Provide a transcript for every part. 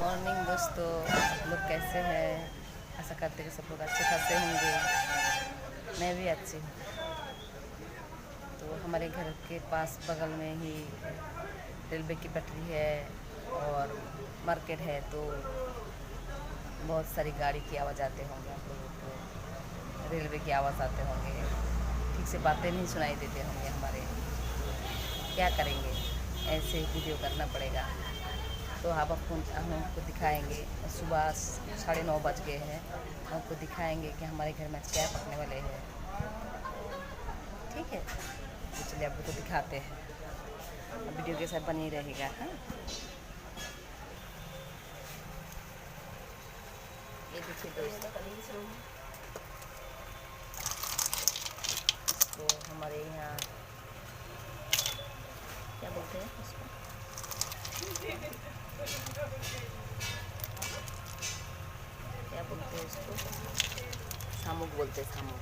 Morning दोस्तों, आप लोग कैसे हैं? आशा करते हैं कि सब लोग अच्छे खासे होंगे। मैं भी अच्छी हूँ। तो हमारे घर के पास बगल में ही रेलवे की पटरी है और मार्केट है, तो बहुत सारी गाड़ी की आवाज़ आते होंगे आप लोगों को, रेलवे की आवाज़ आते होंगे, ठीक से बातें नहीं सुनाई देते होंगे हमारे। क्या करेंगे, ऐसे ही वीडियो करना पड़ेगा। तो हम आपको दिखाएंगे। सुबह 9:30 बज गए हैं। आपको दिखाएंगे कि हमारे घर में क्या पकने वाले हैं। ठीक है, तो चलिए आपको दिखाते हैं। वीडियो के साथ बनी रहेगा। हाँ, ये देखिए दोस्तों, इसको हमारे यहाँ क्या बोलते हैं उसको, क्या बोलते हैं उसको, शामुक बोलते हैं, शामुक।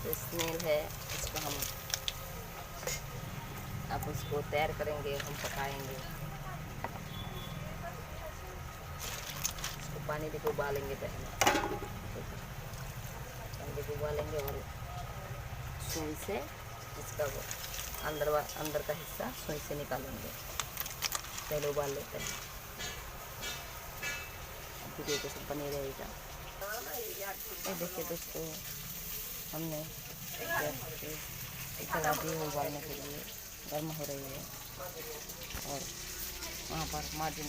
तो स्नेल है, इसको हम आप उसको तैयार करेंगे, हम पकाएंगे। इसको पानी देखो उबालेंगे पहले, पानी देखो उबालेंगे और सुई से इसका अंदर का हिस्सा सुई से निकालेंगे। पहले उबाल लेते हैं। वीडियो के साथ बने रहेगा। ये देखिए दोस्तों, हमने चला दी है उबालने के लिए, गर्म हो रही है। और वहाँ पर माँ जी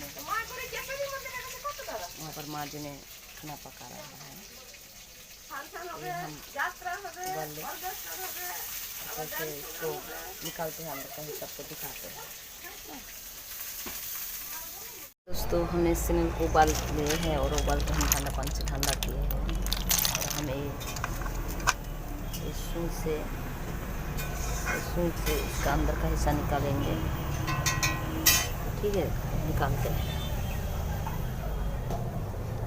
ने खाना पका रहा है। ये हम उबाल ले, कैसे इसको निकालते हैं, अंदर कहीं सबको दिखाते हैं। दोस्तों, हमने स्नेल को उबाल लिए हैं और उबाल के हम ठंडा पानी से ठंडा किए हैं। और हमें इस सुई से इसका अंदर का हिस्सा निकालेंगे। ठीक है, निकालते हैं।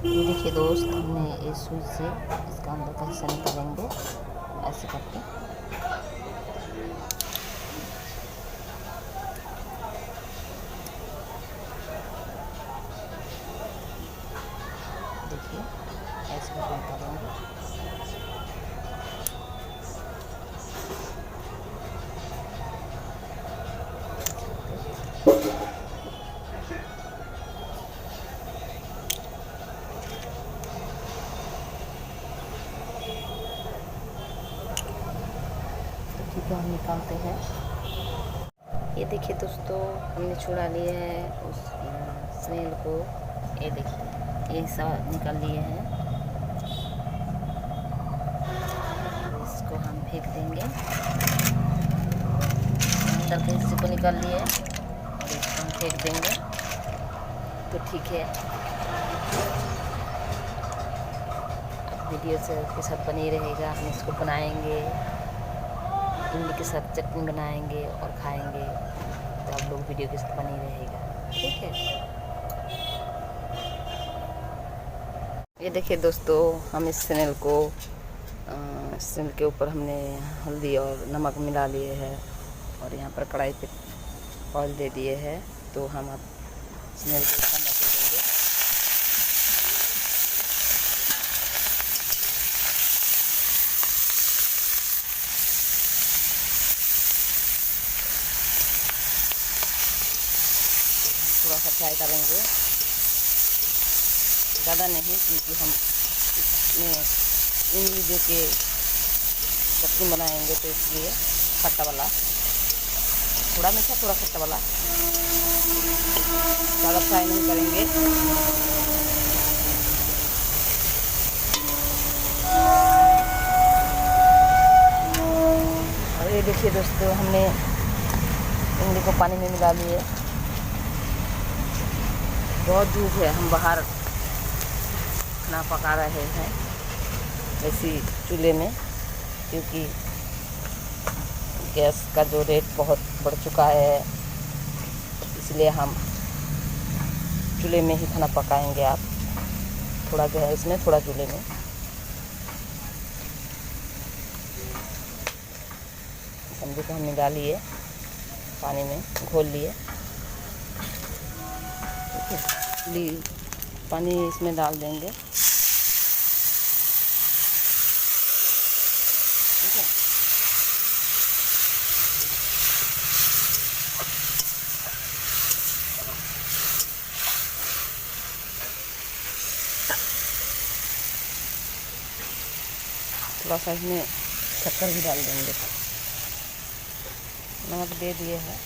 ये देखिए दोस्त, हमने इस सुई से इसका अंदर का हिस्सा निकालेंगे ऐसे करके। देखिए ऐसे करके निकालेंगे। तो हम निकालते हैं। ये देखिए दोस्तों, हमने छुड़ा लिए हैं उस स्नेल को। ये देखिए, ये सब निकाल लिए हैं। इसको हम फेंक देंगे। अंदर के हिस्से को निकाल लिए और इसको हम फेंक देंगे। तो ठीक है, वीडियो से के साथ बनी रहेगा। हम इसको बनाएंगे, इमली के साथ चटनी बनाएंगे और खाएंगे। तो आप लोग वीडियो के साथ बनी रहेगा। ठीक है, ये देखिए दोस्तों, हम इस स्नेल को स्नेल के ऊपर हमने हल्दी और नमक मिला लिए है और यहाँ पर कढ़ाई पे ऑयल दे दिए हैं। तो हम अब स्नेल को ठंडा कर देंगे। थोड़ा सा फ्राई करेंगे, ज़्यादा नहीं, क्योंकि हम इसमें इमली जो के चटनी बनाएंगे, तो इसलिए खट्टा वाला, थोड़ा मीठा थोड़ा खट्टा वाला, ज़्यादा फ्राई नहीं करेंगे। और ये देखिए दोस्तों, हमने इमली को पानी में मिला लिए। बहुत धूप है, हम बाहर खाना पका रहे हैं वैसी चूल्हे में, क्योंकि गैस का जो रेट बहुत बढ़ चुका है, इसलिए हम चूल्हे में ही खाना पकाएंगे। आप थोड़ा गैस में, थोड़ा चूल्हे में। सब्जी को हम मिला लिए, पानी में घोल लिए। ठीक है। पानी इसमें डाल देंगे, ठीक है। थोड़ा सा इसमें शक्कर भी डाल देंगे, नमक दे दिए हैं,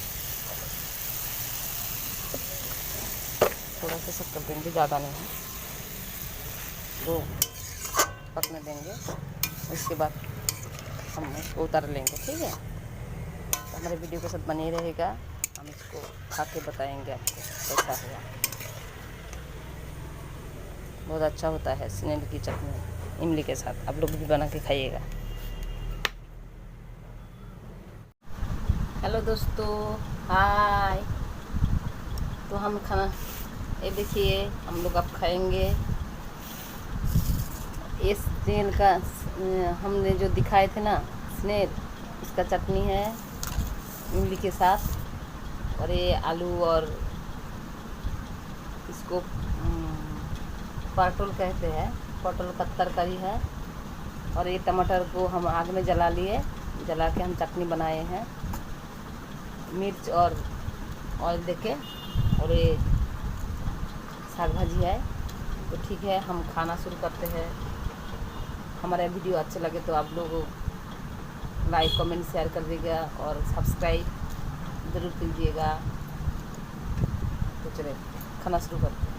थोड़ा सा शक्कर देंगे, ज़्यादा नहीं, तो पकने देंगे। उसके बाद हम इसको उतार लेंगे, ठीक है। तो हमारे वीडियो के साथ बने रहेगा, हम इसको खा के बताएंगे आपको कैसा हुआ। बहुत अच्छा होता है स्नेल की चटनी इमली के साथ, आप लोग भी बना के खाइएगा। हेलो दोस्तों, हाय। तो हम खाना, ये देखिए हम लोग अब खाएंगे। इस स्नेल का हमने जो दिखाए थे ना स्नेल, इसका चटनी है इमली के साथ। और ये आलू और इसको पटल कहते हैं, पटल का तरकारी है। और ये टमाटर को हम आग में जला लिए, जला के हम चटनी बनाए हैं, मिर्च और ऑयल देके। और ये साग भाजी है। तो ठीक है, हम खाना शुरू करते हैं। हमारा वीडियो अच्छे लगे तो आप लोग लाइक कमेंट शेयर कर दीजिएगा और सब्सक्राइब ज़रूर कीजिएगा। तो चलिए खाना शुरू करते हैं।